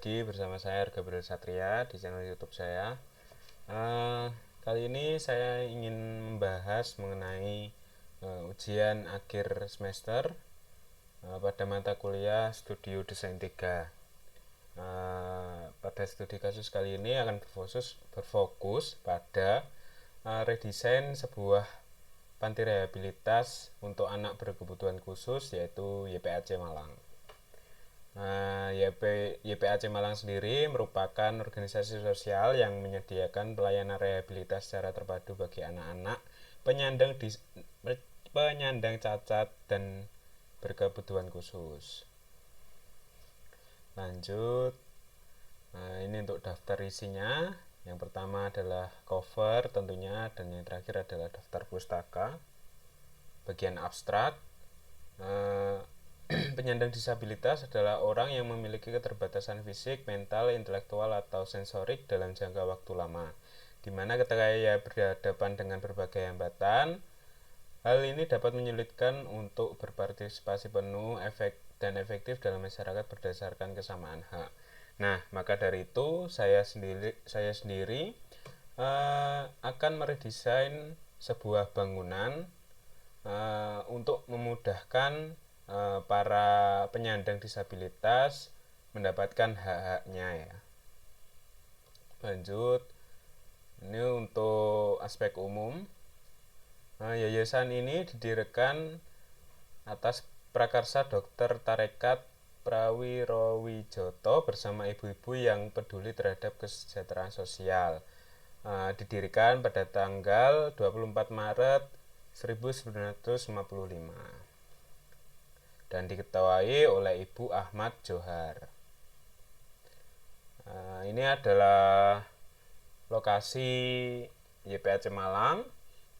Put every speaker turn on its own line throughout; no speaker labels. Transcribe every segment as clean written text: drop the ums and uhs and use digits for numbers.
lagi bersama saya Gabriel Satria di channel YouTube saya. Kali ini saya ingin membahas mengenai ujian akhir semester pada mata kuliah Studio Desain 3. Pada studi kasus kali ini akan berfokus pada redesain sebuah panti rehabilitas untuk anak berkebutuhan khusus, yaitu YPAC Malang. YPAC Malang sendiri merupakan organisasi sosial yang menyediakan pelayanan rehabilitas secara terpadu bagi anak-anak penyandang cacat dan berkebutuhan khusus. Lanjut, ini untuk daftar isinya. Yang pertama adalah cover tentunya, dan yang terakhir adalah daftar pustaka. Bagian abstrak, penyandang disabilitas adalah orang yang memiliki keterbatasan fisik, mental, intelektual, atau sensorik dalam jangka waktu lama, di mana ketika ia berhadapan dengan berbagai hambatan, hal ini dapat menyulitkan untuk berpartisipasi penuh dan efektif dalam masyarakat berdasarkan kesamaan hak. Nah, maka dari itu saya sendiri akan meredesain sebuah bangunan untuk memudahkan para penyandang disabilitas mendapatkan hak-haknya ya. Lanjut, ini untuk aspek umum. Yayasan ini didirikan atas prakarsa Dr. Tarekat Prawirowijoto bersama ibu-ibu yang peduli terhadap kesejahteraan sosial. Didirikan pada tanggal 24 Maret 1955 dan diketuai oleh Ibu Ahmad Johar. Ini adalah lokasi YPAC Malang.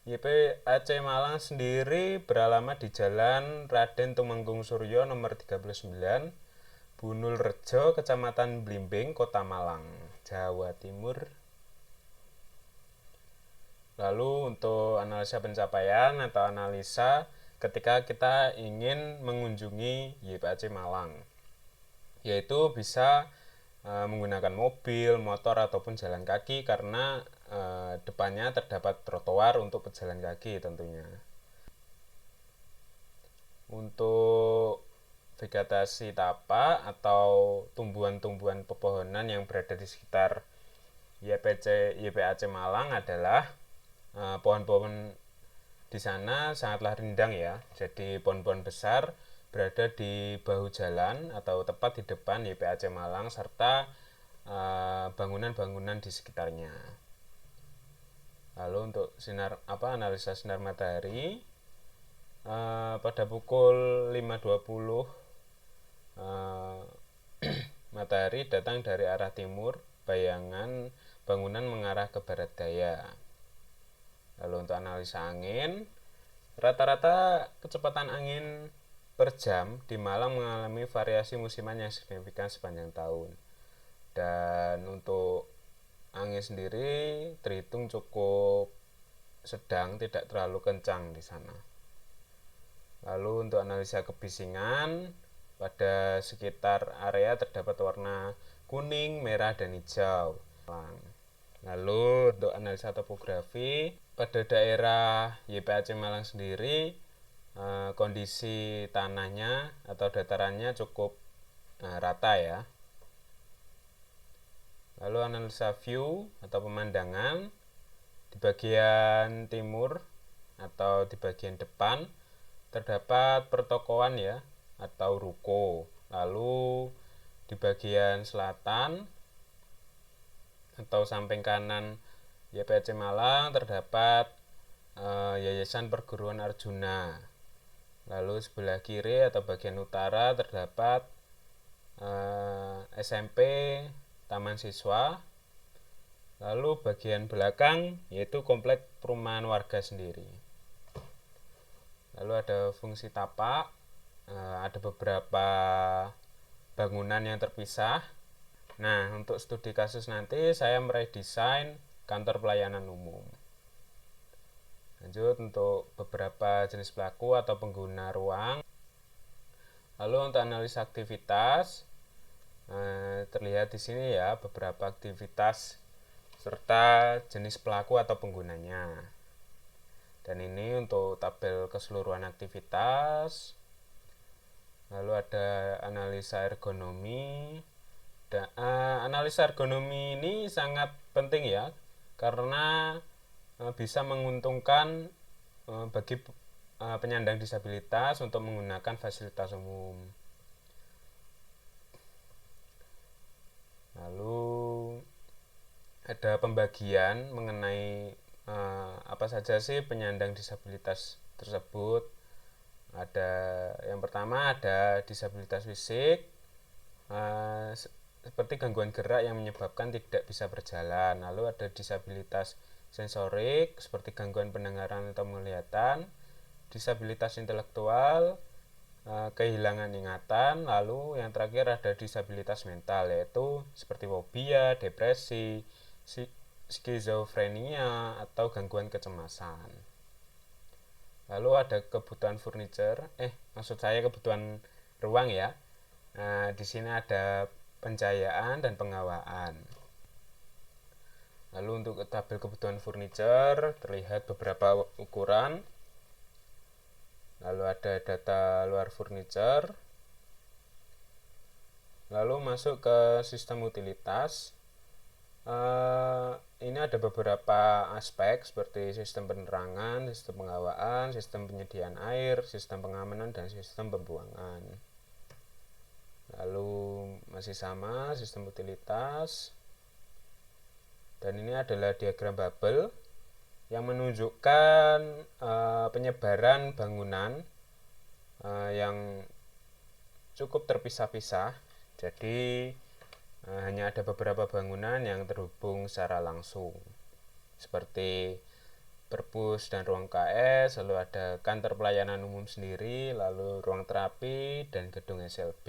YPAC Malang sendiri beralamat di Jalan Raden Tumenggung Suryo nomor 39, Bunul Rejo, Kecamatan Blimbing, Kota Malang, Jawa Timur. Lalu untuk analisa pencapaian atau analisa ketika kita ingin mengunjungi YPAC Malang, yaitu bisa menggunakan mobil, motor, ataupun jalan kaki karena depannya terdapat trotoar untuk pejalan kaki tentunya. Untuk vegetasi tapak atau tumbuhan-tumbuhan pepohonan yang berada di sekitar YPAC Malang adalah pohon-pohon di sana sangatlah rindang ya. Jadi pohon-pohon besar berada di bahu jalan atau tepat di depan YPAC Malang serta bangunan-bangunan di sekitarnya. Lalu untuk analisa sinar matahari, pada pukul 5.20 matahari datang dari arah timur, bayangan bangunan mengarah ke barat daya. Lalu untuk analisa angin, rata-rata kecepatan angin per jam di Malang mengalami variasi musiman yang signifikan sepanjang tahun. Dan untuk angin sendiri terhitung cukup sedang, tidak terlalu kencang di sana. Lalu untuk analisa kebisingan, pada sekitar area terdapat warna kuning, merah, dan hijau. Lalu untuk analisa topografi, pada daerah YPAC Malang sendiri kondisi tanahnya atau datarannya cukup rata ya. Lalu analisa view atau pemandangan, di bagian timur atau di bagian depan terdapat pertokoan ya atau ruko. Lalu di bagian selatan atau samping kanan YPAC Malang terdapat Yayasan Perguruan Arjuna. Lalu sebelah kiri atau bagian utara terdapat SMP Taman Siswa. Lalu bagian belakang yaitu komplek perumahan warga sendiri. Lalu ada fungsi tapak, ada beberapa bangunan yang terpisah. Nah, untuk studi kasus nanti saya meredesain kantor pelayanan umum. Lanjut untuk beberapa jenis pelaku atau pengguna ruang. Lalu untuk analisa aktivitas, Terlihat di sini ya beberapa aktivitas serta jenis pelaku atau penggunanya. Dan ini untuk tabel keseluruhan aktivitas. Lalu ada analisa ergonomi. Analisa ergonomi ini sangat penting ya, karena bisa menguntungkan bagi penyandang disabilitas untuk menggunakan fasilitas umum. Lalu ada pembagian mengenai apa saja sih penyandang disabilitas tersebut. Ada yang pertama ada disabilitas fisik, seperti gangguan gerak yang menyebabkan tidak bisa berjalan. Lalu ada disabilitas sensorik seperti gangguan pendengaran atau penglihatan, disabilitas intelektual, kehilangan ingatan. Lalu yang terakhir ada disabilitas mental, yaitu seperti fobia, depresi, skizofrenia atau gangguan kecemasan. Lalu ada kebutuhan furniture, maksud saya kebutuhan ruang ya. Di sini ada pencahayaan dan pengawaan. Lalu untuk tabel kebutuhan furniture terlihat beberapa ukuran. Lalu ada data luar furniture. Lalu masuk ke sistem utilitas. Ini ada beberapa aspek seperti sistem penerangan, sistem pengawaan, sistem penyediaan air, sistem pengamanan, dan sistem pembuangan. Lalu masih sama sistem utilitas. Dan ini adalah diagram bubble yang menunjukkan penyebaran bangunan yang cukup terpisah-pisah. Jadi hanya ada beberapa bangunan yang terhubung secara langsung, seperti perpus dan ruang KS, lalu ada kantor pelayanan umum sendiri, lalu ruang terapi dan gedung SLB.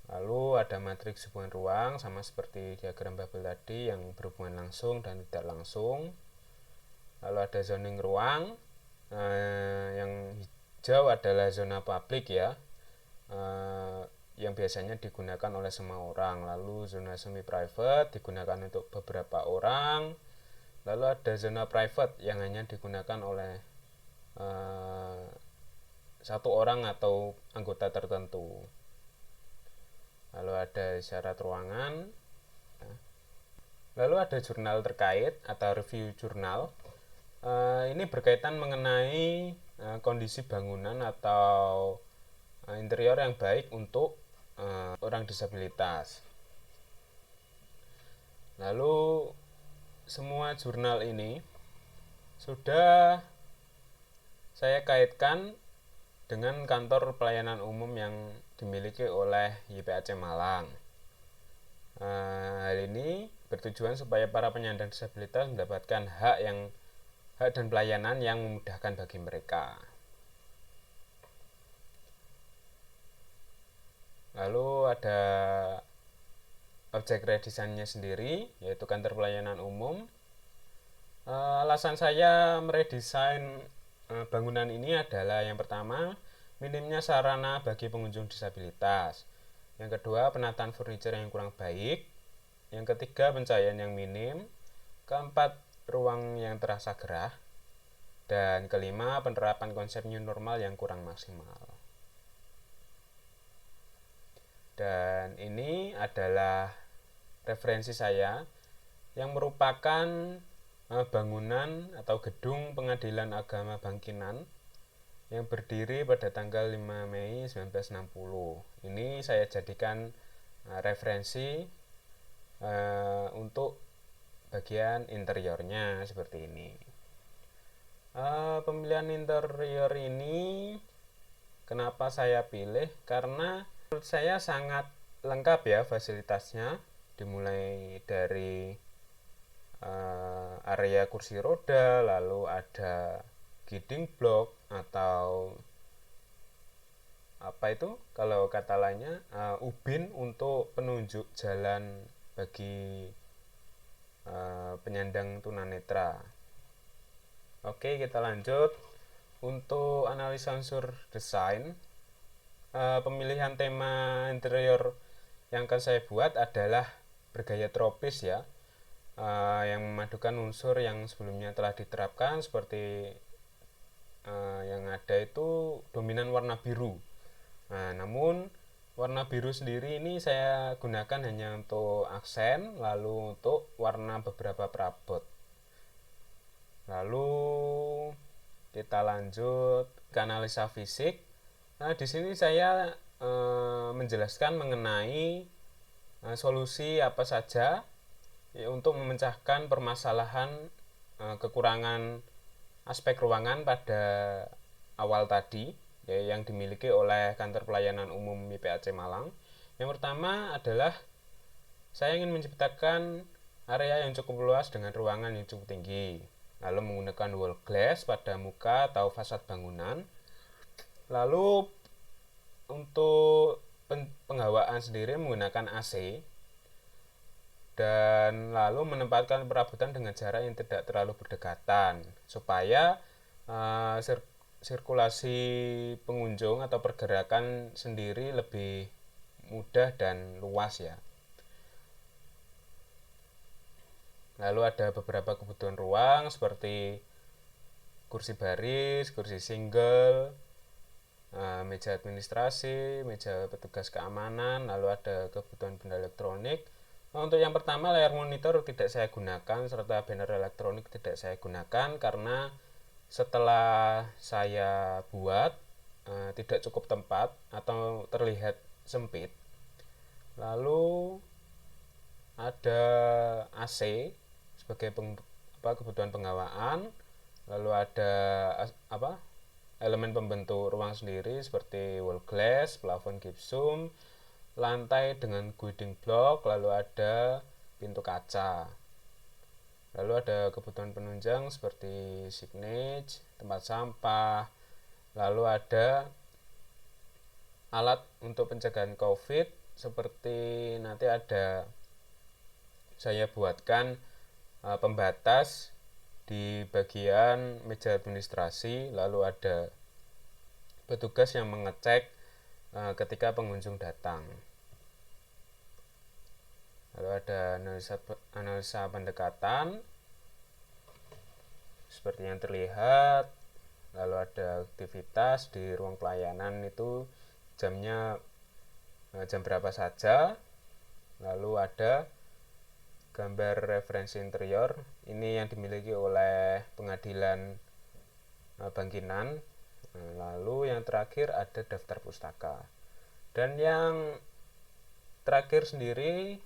Lalu ada matriks hubungan ruang sama seperti diagram bubble tadi yang berhubungan langsung dan tidak langsung. Lalu ada zoning ruang, yang hijau adalah zona publik ya, yang biasanya digunakan oleh semua orang. Lalu zona semi private digunakan untuk beberapa orang. Lalu ada zona private yang hanya digunakan oleh satu orang atau anggota tertentu. Lalu ada syarat ruangan. Lalu ada jurnal terkait atau review jurnal. Ini berkaitan mengenai kondisi bangunan atau interior yang baik untuk orang disabilitas. Lalu semua jurnal ini sudah saya kaitkan dengan kantor pelayanan umum yang dimiliki oleh YPAC Malang. Hal ini bertujuan supaya para penyandang disabilitas mendapatkan hak dan pelayanan yang memudahkan bagi mereka. Lalu ada objek redesainnya sendiri, yaitu kantor pelayanan umum. Alasan saya meredesain bangunan ini adalah yang pertama, minimnya sarana bagi pengunjung disabilitas. Yang kedua, penataan furniture yang kurang baik. Yang ketiga, pencahayaan yang minim. Keempat, ruang yang terasa gerah. Dan kelima, penerapan konsep new normal yang kurang maksimal. Dan ini adalah referensi saya yang merupakan bangunan atau gedung Pengadilan Agama Bangkinang yang berdiri pada tanggal 5 Mei 1960. Ini saya jadikan referensi untuk bagian interiornya seperti ini. Pemilihan interior ini kenapa saya pilih? Karena menurut saya sangat lengkap ya fasilitasnya, dimulai dari area kursi roda, lalu ada guiding block atau apa itu kalau kata lainnya ubin untuk penunjuk jalan bagi penyandang tunanetra. Oke, kita lanjut untuk analisa unsur desain. pemilihan tema interior yang akan saya buat adalah bergaya tropis ya, yang memadukan unsur yang sebelumnya telah diterapkan seperti yang ada itu dominan warna biru. Nah, namun warna biru sendiri ini saya gunakan hanya untuk aksen, lalu untuk warna beberapa perabot. Lalu kita lanjut ke analisa fisik. Nah, di sini saya menjelaskan mengenai solusi apa saja ya, untuk memecahkan permasalahan kekurangan aspek ruangan pada awal tadi ya, yang dimiliki oleh Kantor Pelayanan Umum YPAC Malang. Yang pertama adalah saya ingin menciptakan area yang cukup luas dengan ruangan yang cukup tinggi, lalu menggunakan wall glass pada muka atau fasad bangunan. Lalu untuk penghawaan sendiri menggunakan AC, dan lalu menempatkan perabotan dengan jarak yang tidak terlalu berdekatan supaya sirkulasi pengunjung atau pergerakan sendiri lebih mudah dan luas ya. Lalu ada beberapa kebutuhan ruang seperti kursi baris, kursi single, meja administrasi, meja petugas keamanan, lalu ada kebutuhan benda elektronik. Untuk yang pertama, layar monitor tidak saya gunakan serta banner elektronik tidak saya gunakan karena setelah saya buat tidak cukup tempat atau terlihat sempit. Lalu ada AC sebagai kebutuhan penghawaan. Lalu ada elemen pembentuk ruang sendiri seperti wall glass, plafon gypsum, lantai dengan guiding block, lalu ada pintu kaca. Lalu ada kebutuhan penunjang seperti signage, tempat sampah. Lalu ada alat untuk pencegahan COVID seperti nanti ada saya buatkan pembatas di bagian meja administrasi, lalu ada petugas yang mengecek ketika pengunjung datang. Lalu ada analisa pendekatan seperti yang terlihat. Lalu ada aktivitas di ruang pelayanan itu jamnya jam berapa saja. Lalu ada gambar referensi interior, ini yang dimiliki oleh Pengadilan Bangkinang. Lalu yang terakhir ada daftar pustaka. Dan yang terakhir sendiri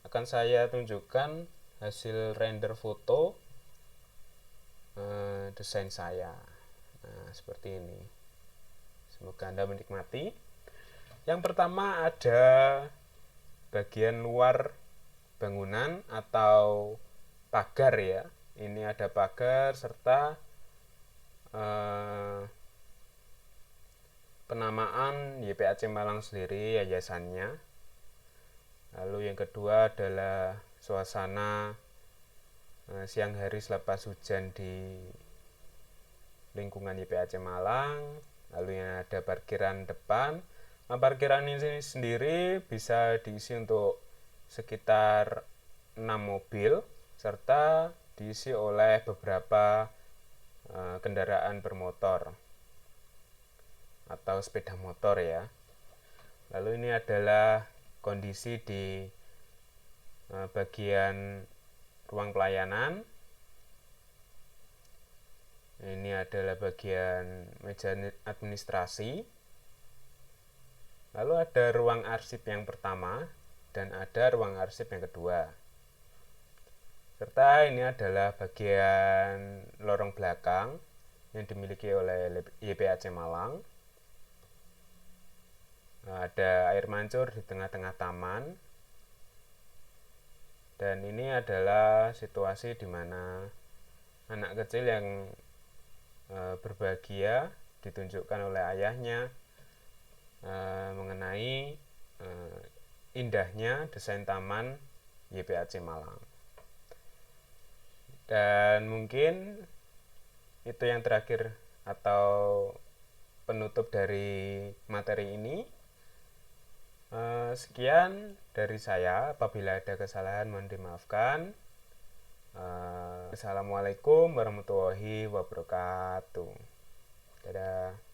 akan saya tunjukkan hasil render foto desain saya. Nah, seperti ini. Semoga Anda menikmati. Yang pertama ada bagian luar bangunan atau pagar ya. Ini ada pagar serta penamaan YPAC Malang sendiri, yayasannya. Lalu yang kedua adalah suasana siang hari selepas hujan di lingkungan YPAC Malang. Lalu yang ada parkiran depan. Nah, parkiran ini sendiri bisa diisi untuk sekitar 6 mobil serta diisi oleh beberapa kendaraan bermotor atau sepeda motor ya. Lalu ini adalah kondisi di bagian ruang pelayanan. Ini adalah bagian meja administrasi. Lalu ada ruang arsip yang pertama dan ada ruang arsip yang kedua. Serta ini adalah bagian lorong belakang yang dimiliki oleh YPAC Malang. Ada air mancur di tengah-tengah taman. Dan ini adalah situasi di mana anak kecil yang berbahagia ditunjukkan oleh ayahnya mengenai indahnya desain taman YPAC Malang. Dan mungkin itu yang terakhir atau penutup dari materi ini. Sekian dari saya. Apabila ada kesalahan mohon dimaafkan. Assalamualaikum warahmatullahi wabarakatuh. Dadah.